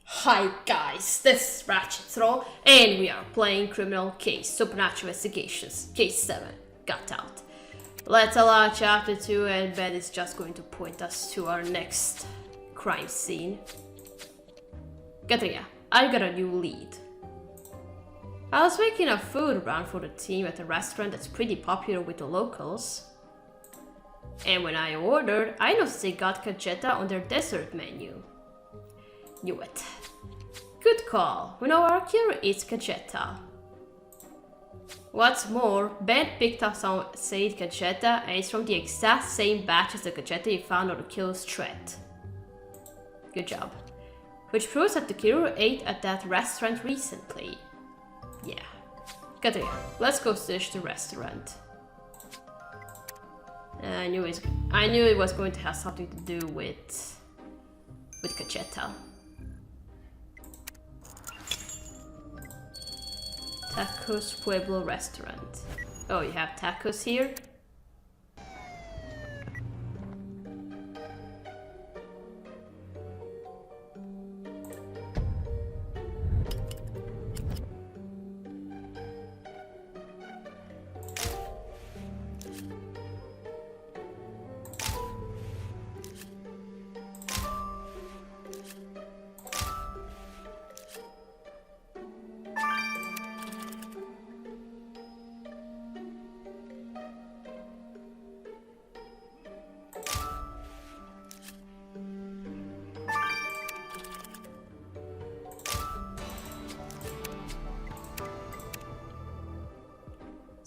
Hi guys, this is Ratchet and we are playing Criminal Case Supernatural Investigations, Case 7, Got Out. Let's allow Chapter 2 and Ben is just going to point us to our next crime scene. Katria, I got a new lead. I was making a food around for the team at a restaurant that's pretty popular with the locals. And when I ordered, I noticed they got cajeta on their dessert menu. Knew it. Good call. We know our killer eats cajeta. What's more, Ben picked up some said cajeta and it's from the exact same batch as the cajeta you found on the killer's thread. Good job. Which proves that the killer ate at that restaurant recently. Yeah. Katria, let's go search the restaurant. I knew it was going to have something to do with cajeta. Tacos Pueblo restaurant. Oh, you have tacos here?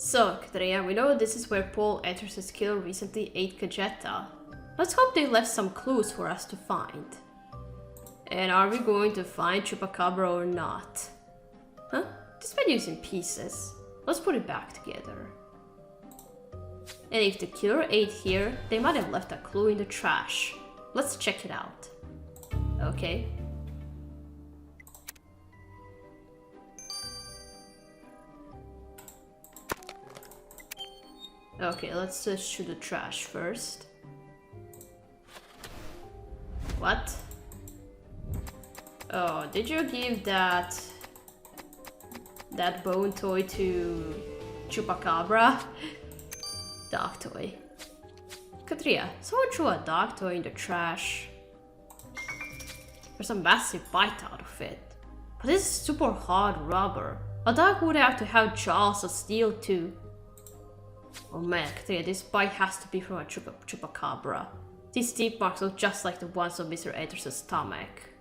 So, Katria, we know this is where Paul Ether's killer recently ate cajeta. Let's hope they left some clues for us to find. And are we going to find Chupacabra or not? Huh? This menu's in pieces. Let's put it back together. And if the killer ate here, they might have left a clue in the trash. Let's check it out. Okay. Okay, let's search through the trash first. What? Oh, did you give that bone toy to Chupacabra? Dog toy. Katria, someone threw a dog toy in the trash. There's a massive bite out of it. But this is super hard rubber. A dog would have to have jaws of steel too. Oh man, Katria, this bite has to be from a Chupacabra. These teeth marks look just like the ones on Mr. Ederson's stomach.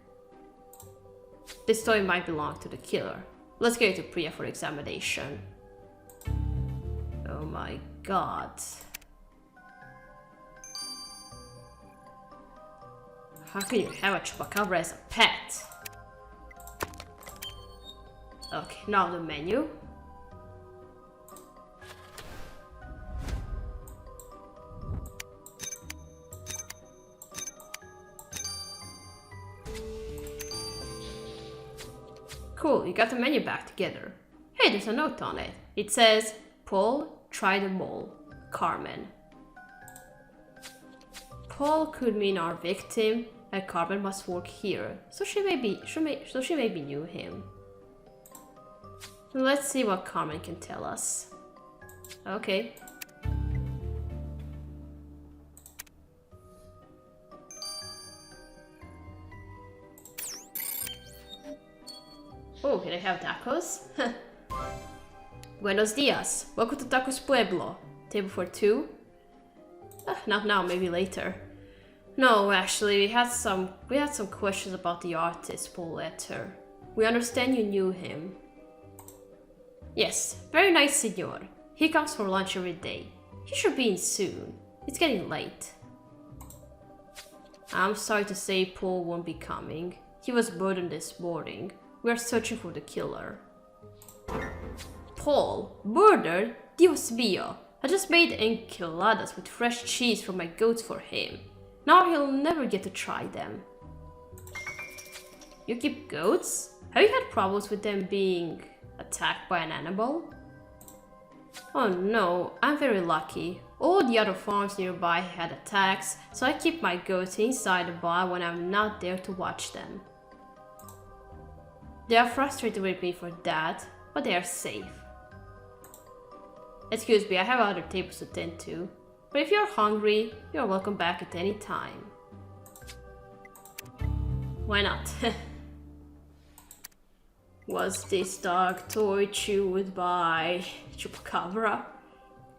This toy might belong to the killer. Let's get it to Priya for examination. Oh my god. How can you have a Chupacabra as a pet? Okay, now the menu. Cool, you got the menu back together. Hey, there's a note on it. It says, Paul, try the mole. Carmen. Paul could mean our victim, and Carmen must work here, so she maybe knew him. Let's see what Carmen can tell us. Okay. Oh, can I have tacos? Buenos dias. Welcome to Tacos Pueblo. Table for two? Not now, maybe later. No, actually, we had some questions about the artist, Paul Ether. We understand you knew him. Yes, very nice senor. He comes for lunch every day. He should be in soon. It's getting late. I'm sorry to say Paul won't be coming. He was murdered this morning. We are searching for the killer. Paul? Murdered? Dios mío. I just made enchiladas with fresh cheese from my goats for him. Now he'll never get to try them. You keep goats? Have you had problems with them being attacked by an animal? Oh no, I'm very lucky. All the other farms nearby had attacks, so I keep my goats inside the barn when I'm not there to watch them. They are frustrated with me for that, but they are safe. Excuse me, I have other tables to tend to, but if you're hungry, you're welcome back at any time. Why not? Was this dog toy chewed by Chupacabra?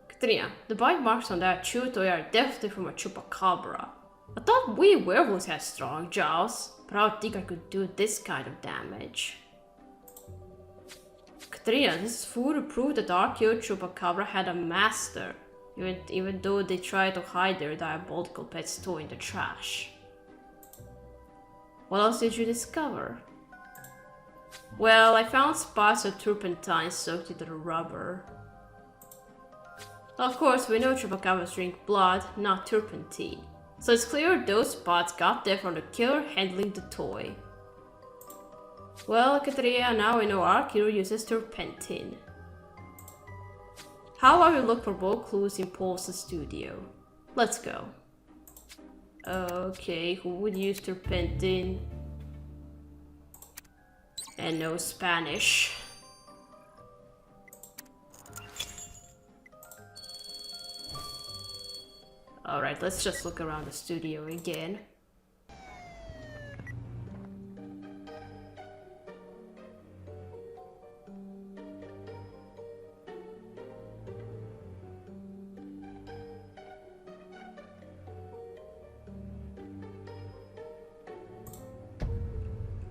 Katrina, the bite marks on that chew toy are definitely from a Chupacabra. I thought we werewolves had strong jaws, but I don't think I could do this kind of damage. Katrina, this is food to prove that our killed Chupacabra had a master, even though they tried to hide their diabolical pet's toy in the trash. What else did you discover? Well, I found spots of turpentine soaked into the rubber. Of course, we know Chupacabras drink blood, not turpentine. So it's clear those spots got there from the killer handling the toy. Well, Katrina, now we know our killer uses turpentine. How about we look for both clues in Paul's studio? Let's go. Okay, who would use turpentine? And no Spanish. Alright, let's just look around the studio again.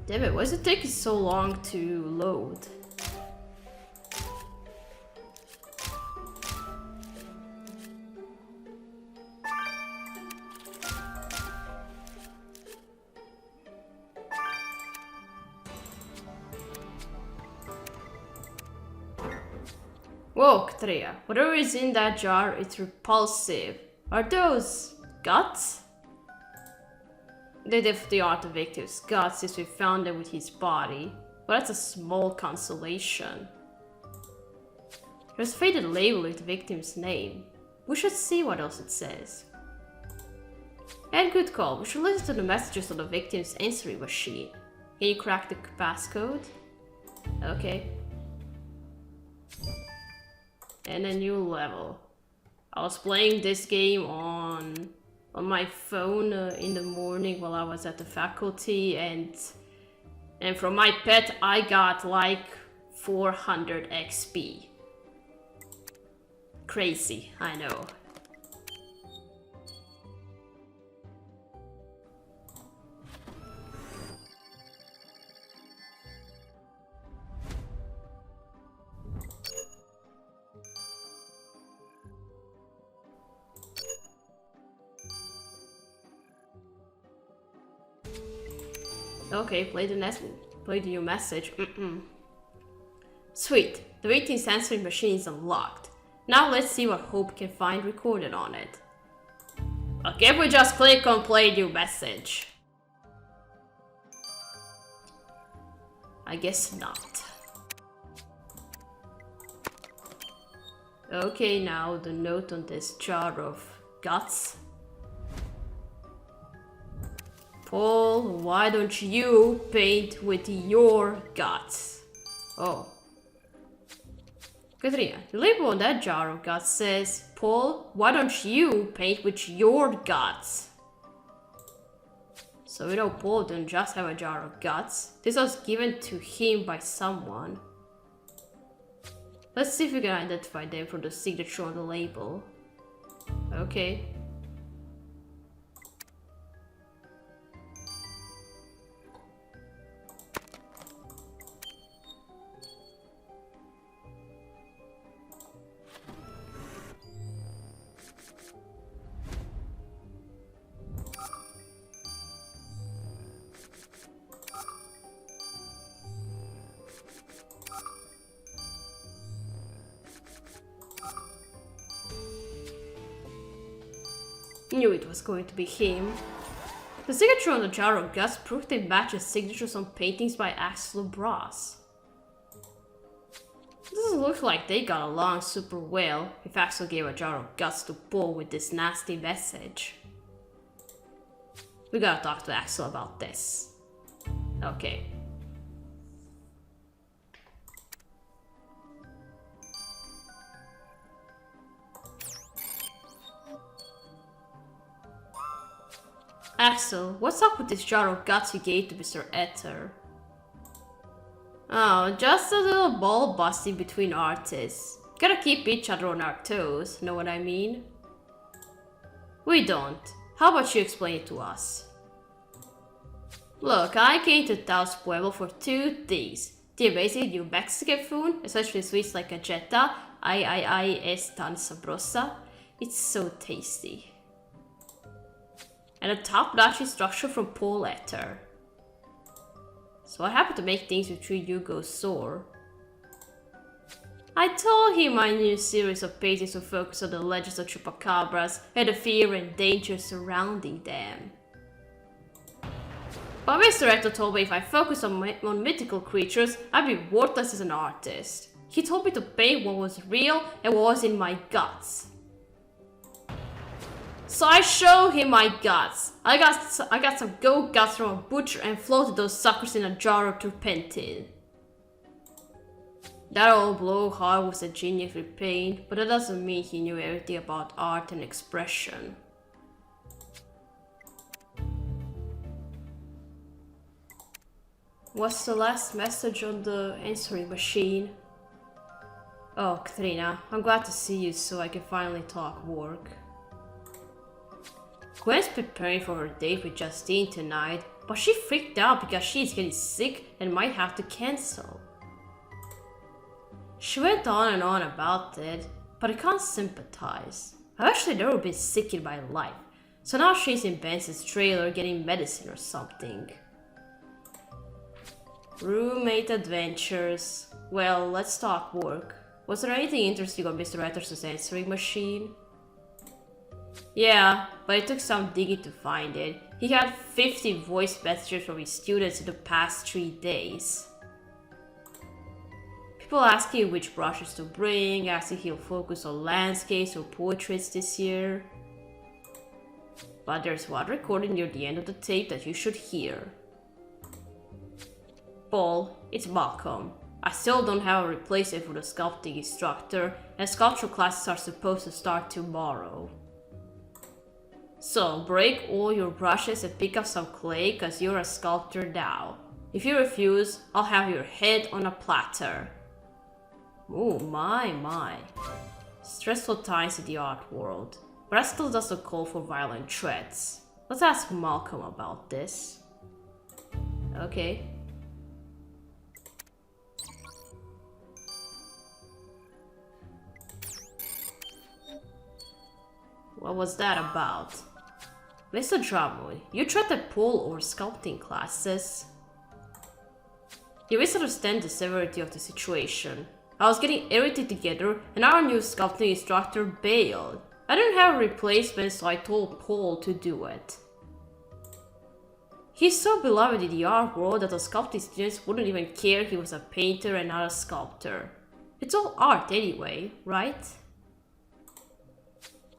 Damn it, why is it taking so long to load? Whoa, Katrina, whatever is in that jar, it's repulsive. Are those guts? They definitely aren't the victim's guts since we found them with his body, but that's a small consolation. There's a faded label with the victim's name. We should see what else it says. And good call, we should listen to the messages on the victim's answering machine. Can you crack the passcode? Okay. And a new level. I was playing this game on my phone in the morning while I was at the faculty, and from my pet I got like 400 XP. Crazy, I know. Okay, play the new message. Sweet, the victim's answering machine is unlocked. Now let's see what Hope can find recorded on it. Okay, if we just click on play new message. I guess not. Okay, now the note on this jar of guts. Paul, why don't you paint with your guts? Oh. Katrina, the label on that jar of guts says, Paul, why don't you paint with your guts? So we know Paul didn't just have a jar of guts. This was given to him by someone. Let's see if we can identify them from the signature on the label. Okay. Knew it was going to be him. The signature on the jar of guts proved they matches signatures on paintings by Axel and Brass. It doesn't look like they got along super well if Axel gave a jar of guts to Paul with this nasty message. We gotta talk to Axel about this. Okay. Axel, what's up with this jar of guts you gave to Mr. Ether? Oh, just a little ball busting between artists. Gotta keep each other on our toes, know what I mean? We don't. How about you explain it to us? Look, I came to Taos Pueblo for 2 things. The amazing new Mexican food, especially sweets like galleta, es tan sabrosa. It's so tasty. And a top-notch instruction from Paul Ether. So what happened to make things between you go sour? I told him my new series of paintings would focus on the legends of chupacabras and the fear and danger surrounding them. But Mr. Ether told me if I focus on mythical creatures, I'd be worthless as an artist. He told me to paint what was real and what was in my guts. So I showed him my guts. I got some goat guts from a butcher and floated those suckers in a jar of turpentine. That old blowhard was a genius with paint, but that doesn't mean he knew everything about art and expression. What's the last message on the answering machine? Oh, Katrina, I'm glad to see you so I can finally talk work. Gwen's preparing for her date with Justine tonight, but she freaked out because she's getting sick and might have to cancel. She went on and on about it, but I can't sympathize. I've actually never been sick in my life, so now she's in Benson's trailer getting medicine or something. Roommate adventures. Well, let's talk work. Was there anything interesting on Mr. Ether's answering machine? Yeah, but it took some digging to find it. He had 50 voice messages from his students in the past 3 days. People asking which brushes to bring, asking if he'll focus on landscapes or portraits this year. But there's one recording near the end of the tape that you should hear. Paul, it's Malcolm. I still don't have a replacement for the sculpting instructor, and sculpture classes are supposed to start tomorrow. So, break all your brushes and pick up some clay, cause you're a sculptor now. If you refuse, I'll have your head on a platter. Oh my. Stressful times in the art world, but that still doesn't call for violent threats. Let's ask Malcolm about this. Okay. What was that about? Mr. Drummond, you tried to pull over sculpting classes. You misunderstand the severity of the situation. I was getting everything together and our new sculpting instructor bailed. I didn't have a replacement, so I told Paul to do it. He's so beloved in the art world that the sculpting students wouldn't even care he was a painter and not a sculptor. It's all art anyway, right?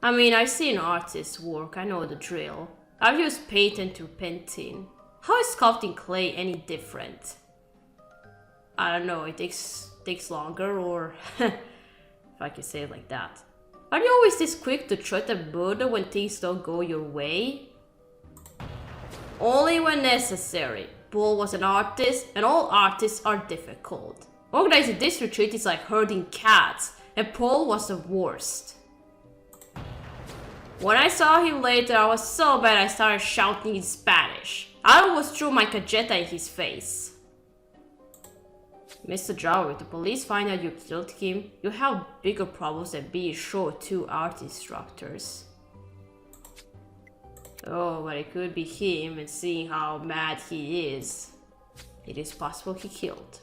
I mean, I've seen artists work, I know the drill. I've used paint and turpentine. How is sculpting clay any different? I don't know, it takes longer, or if I can say it like that. Are you always this quick to threaten a murder when things don't go your way? Only when necessary. Paul was an artist, and all artists are difficult. Organizing this retreat is like herding cats, and Paul was the worst. When I saw him later, I was so bad I started shouting in Spanish. I almost threw my cajeta in his face. Mr. Jarvis, if the police find out you killed him, you have bigger problems than being short 2 art instructors. Oh, but it could be him, and seeing how mad he is, it is possible he killed.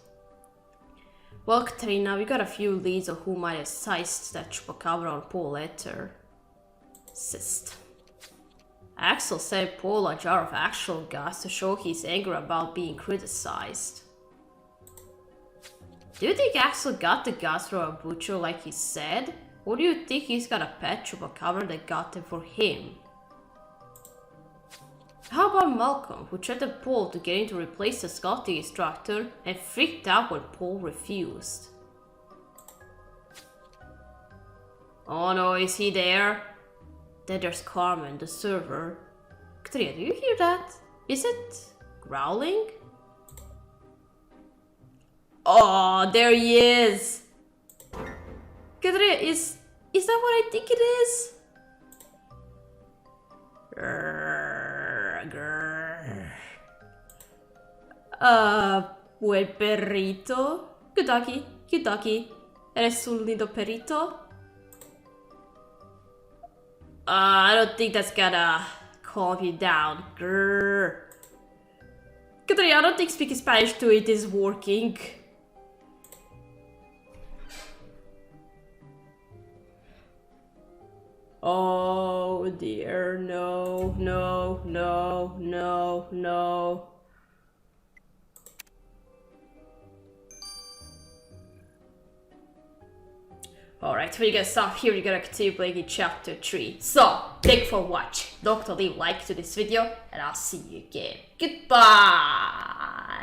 Well, Katrina, we got a few leads on who might have sized that chupacabra on Paul Ether. Axel sent Paul a jar of actual gas to show his anger about being criticized. Do you think Axel got the gas from a butcher like he said? Or do you think he's got a pet chupacabra that got them for him? How about Malcolm, who threatened Paul to get him to replace the sculpting instructor and freaked out when Paul refused? Oh no, is he there? Then there's Carmen, the server. Katria, do you hear that? Is it growling? Oh, there he is! Katria, is that what I think it is? Buen perrito. Good doggy. Eres un lindo perrito. I don't think that's gonna calm you down. Grrr. Katria, I don't think speaking Spanish to it is working. Oh dear, no. Alright, we're gonna stop here, we're gonna continue playing in chapter 3. So, thanks for watching. Don't forget to leave a like to this video, and I'll see you again. Goodbye!